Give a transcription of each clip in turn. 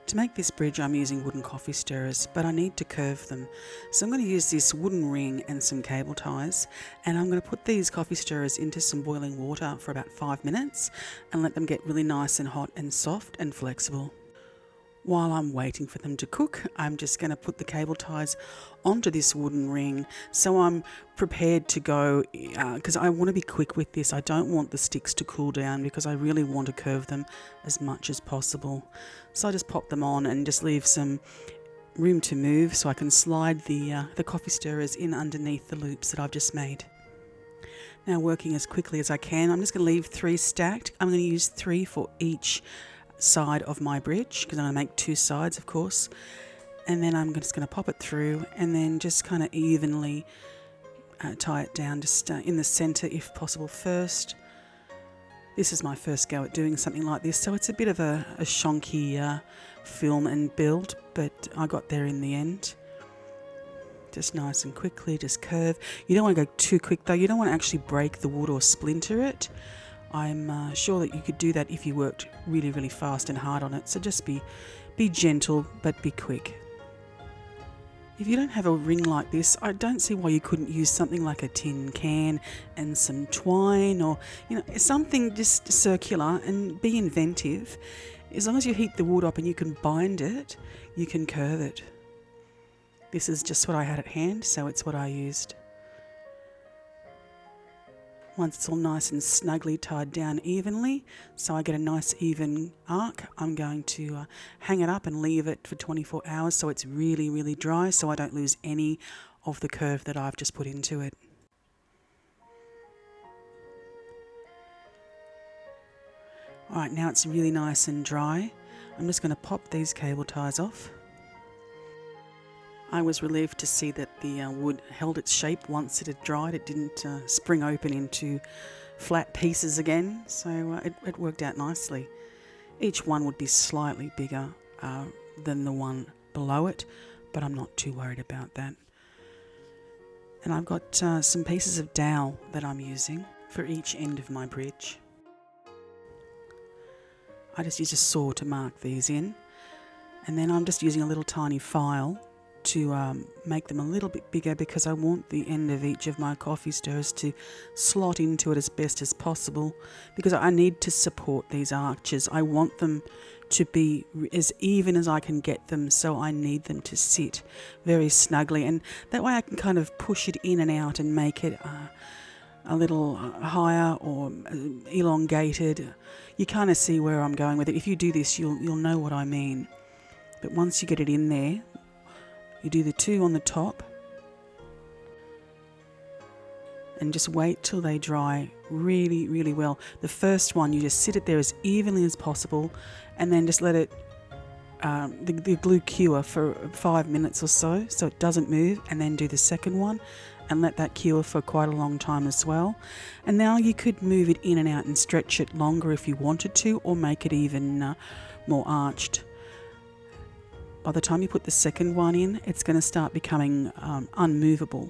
To make this bridge I'm using wooden coffee stirrers, but I need to curve them. So I'm going to use this wooden ring and some cable ties, and I'm going to put these coffee stirrers into some boiling water for about 5 minutes and let them get really nice and hot and soft and flexible. While I'm waiting for them to cook, I'm just going to put the cable ties onto this wooden ring so I'm prepared to go, because I want to be quick with this. I don't want the sticks to cool down because I really want to curve them as much as possible. So I just pop them on and just leave some room to move so I can slide the coffee stirrers in underneath the loops that I've just made. Now, working as quickly as I can, I'm just going to leave 3 stacked. I'm going to use 3 for each side of my bridge because I'm going to make 2 sides, of course, and then I'm just going to pop it through and then just kind of evenly tie it down, just in the center if possible first. This is my first go at doing something like this, so it's a bit of a shonky film and build, but I got there in the end. Just nice and quickly, just curve. You don't want to go too quick though. You don't want to actually break the wood or splinter it. I'm sure that you could do that if you worked really, really fast and hard on it. So just be gentle, but be quick. If you don't have a ring like this, I don't see why you couldn't use something like a tin can and some twine, or something just circular, and be inventive. As long as you heat the wood up and you can bind it, you can curve it. This is just what I had at hand, so it's what I used. Once it's all nice and snugly tied down evenly, so I get a nice even arc, I'm going to hang it up and leave it for 24 hours so it's really, really dry, so I don't lose any of the curve that I've just put into it. Alright, now it's really nice and dry. I'm just going to pop these cable ties off. I was relieved to see that the wood held its shape once it had dried. It didn't spring open into flat pieces again, so it worked out nicely. Each one would be slightly bigger than the one below it, but I'm not too worried about that. And I've got some pieces of dowel that I'm using for each end of my bridge. I just use a saw to mark these in, and then I'm just using a little tiny file to make them a little bit bigger because I want the end of each of my coffee stirrers to slot into it as best as possible, because I need to support these arches. I want them to be as even as I can get them, so I need them to sit very snugly, and that way I can kind of push it in and out and make it a little higher or elongated. You kind of see where I'm going with it. If you do this, you'll know what I mean. But once you get it in there, you do the 2 on the top and just wait till they dry really, really well. The first one, you just sit it there as evenly as possible and then just let it, the glue cure for 5 minutes or so it doesn't move, and then do the second one and let that cure for quite a long time as well. And now you could move it in and out and stretch it longer if you wanted to, or make it even more arched. By the time you put the second one in, it's going to start becoming unmovable.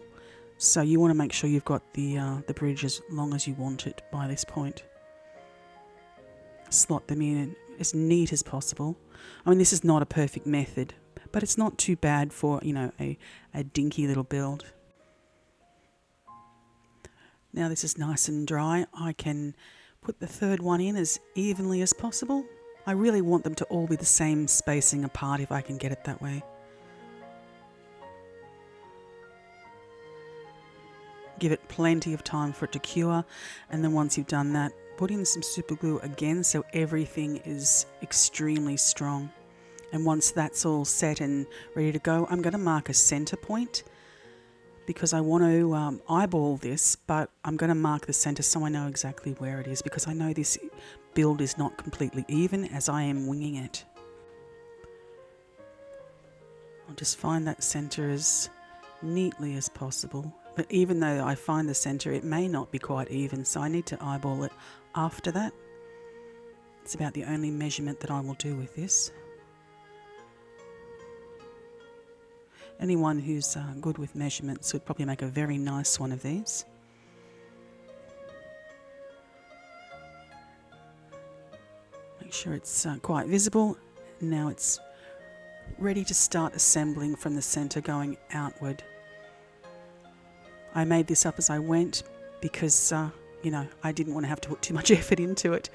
So you want to make sure you've got the bridge as long as you want it by this point. Slot them in as neat as possible. I mean, this is not a perfect method, but it's not too bad for, a dinky little build. Now this is nice and dry. I can put the third one in as evenly as possible. I really want them to all be the same spacing apart if I can get it that way. Give it plenty of time for it to cure, and then once you've done that, put in some super glue again so everything is extremely strong. And once that's all set and ready to go, I'm going to mark a center point because I want to eyeball this, but I'm going to mark the center so I know exactly where it is, because I know this build is not completely even as I am winging it. I'll just find that center as neatly as possible. But even though I find the center, it may not be quite even, so I need to eyeball it after that. It's about the only measurement that I will do with this. Anyone who's good with measurements would probably make a very nice one of these. Make sure it's quite visible. Now it's ready to start assembling from the centre going outward. I made this up as I went because, I didn't want to have to put too much effort into it.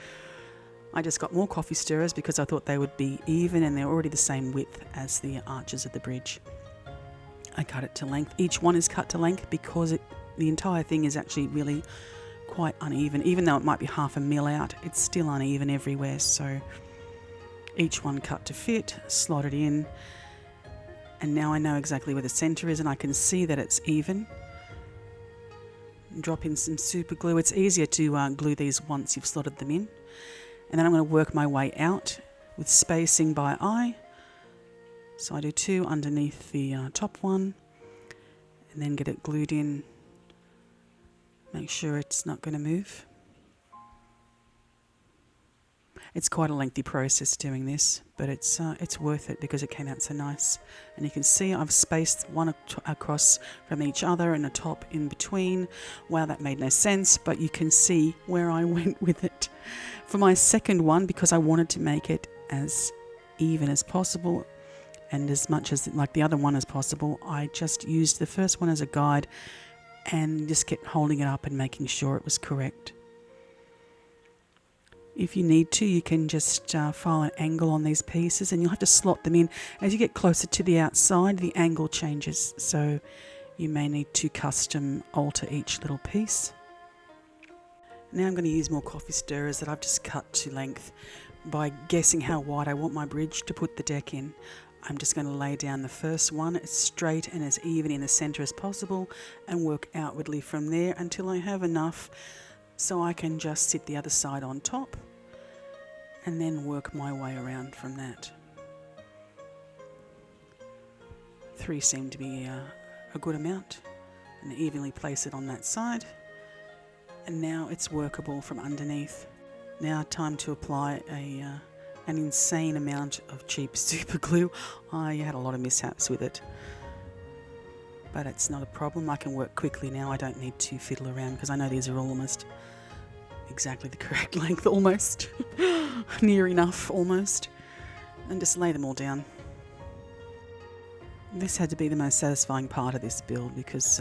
I just got more coffee stirrers because I thought they would be even, and they're already the same width as the arches of the bridge. I cut it to length. Each one is cut to length because the entire thing is actually really quite uneven. Even though it might be half a mil out, it's still uneven everywhere. So each one cut to fit, slot it in, and now I know exactly where the centre is and I can see that it's even. Drop in some super glue. It's easier to glue these once you've slotted them in. And then I'm going to work my way out with spacing by eye. So I do 2 underneath the top one and then get it glued in. Make sure it's not going to move. It's quite a lengthy process doing this, but it's worth it because it came out so nice. And you can see I've spaced one across from each other and a top in between. Wow, that made no sense, but you can see where I went with it. For my second one, because I wanted to make it as even as possible and as much as like the other one as possible, I just used the first one as a guide and just kept holding it up and making sure it was correct. If you need to, you can just file an angle on these pieces and you'll have to slot them in. As you get closer to the outside, the angle changes, so you may need to custom alter each little piece. Now I'm going to use more coffee stirrers that I've just cut to length by guessing how wide I want my bridge to put the deck in. I'm just going to lay down the first one as straight and as even in the centre as possible and work outwardly from there until I have enough so I can just sit the other side on top and then work my way around from that. 3 seem to be a good amount, and evenly place it on that side. And now it's workable from underneath. Now time to apply an insane amount of cheap super glue. I had a lot of mishaps with it, but it's not a problem. I can work quickly now. I don't need to fiddle around because I know these are all almost exactly the correct length, almost near enough almost, and just lay them all down. This had to be the most satisfying part of this build because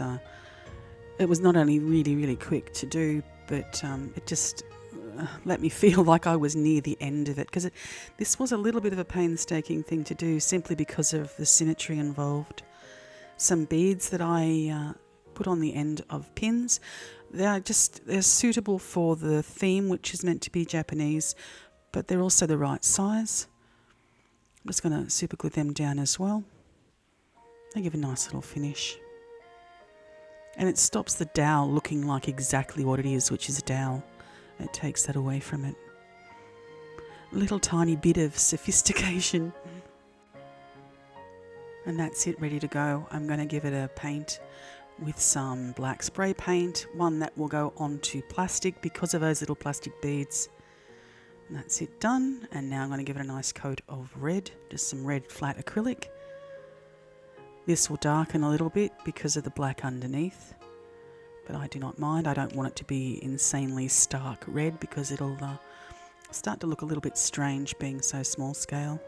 it was not only really quick to do, but it just let me feel like I was near the end of it, because this was a little bit of a painstaking thing to do simply because of the symmetry involved. Some beads that I put on the end of pins, they're suitable for the theme, which is meant to be Japanese, but they're also the right size. I'm just going to super glue them down as well. They give a nice little finish. And it stops the dowel looking like exactly what it is, which is a dowel. It takes that away from it. A little tiny bit of sophistication. And that's it, ready to go. I'm going to give it a paint with some black spray paint, one that will go onto plastic because of those little plastic beads. And that's it done. And now I'm going to give it a nice coat of red, just some red flat acrylic. This will darken a little bit because of the black underneath, but I do not mind. I don't want it to be insanely stark red because it'll start to look a little bit strange being so small scale.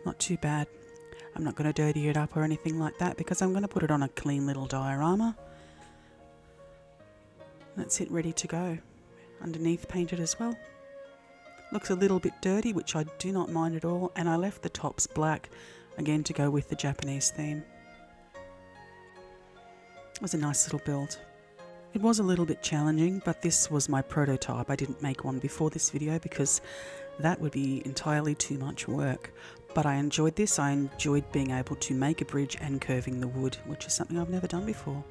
Not too bad. I'm not going to dirty it up or anything like that because I'm going to put it on a clean little diorama. That's it, ready to go. Underneath painted as well. Looks a little bit dirty, which I do not mind at all, and I left the tops black again to go with the Japanese theme. It was a nice little build. It was a little bit challenging, but this was my prototype. I didn't make one before this video because that would be entirely too much work. But I enjoyed this. I enjoyed being able to make a bridge and curving the wood, which is something I've never done before.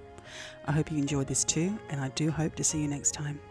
I hope you enjoyed this too, and I do hope to see you next time.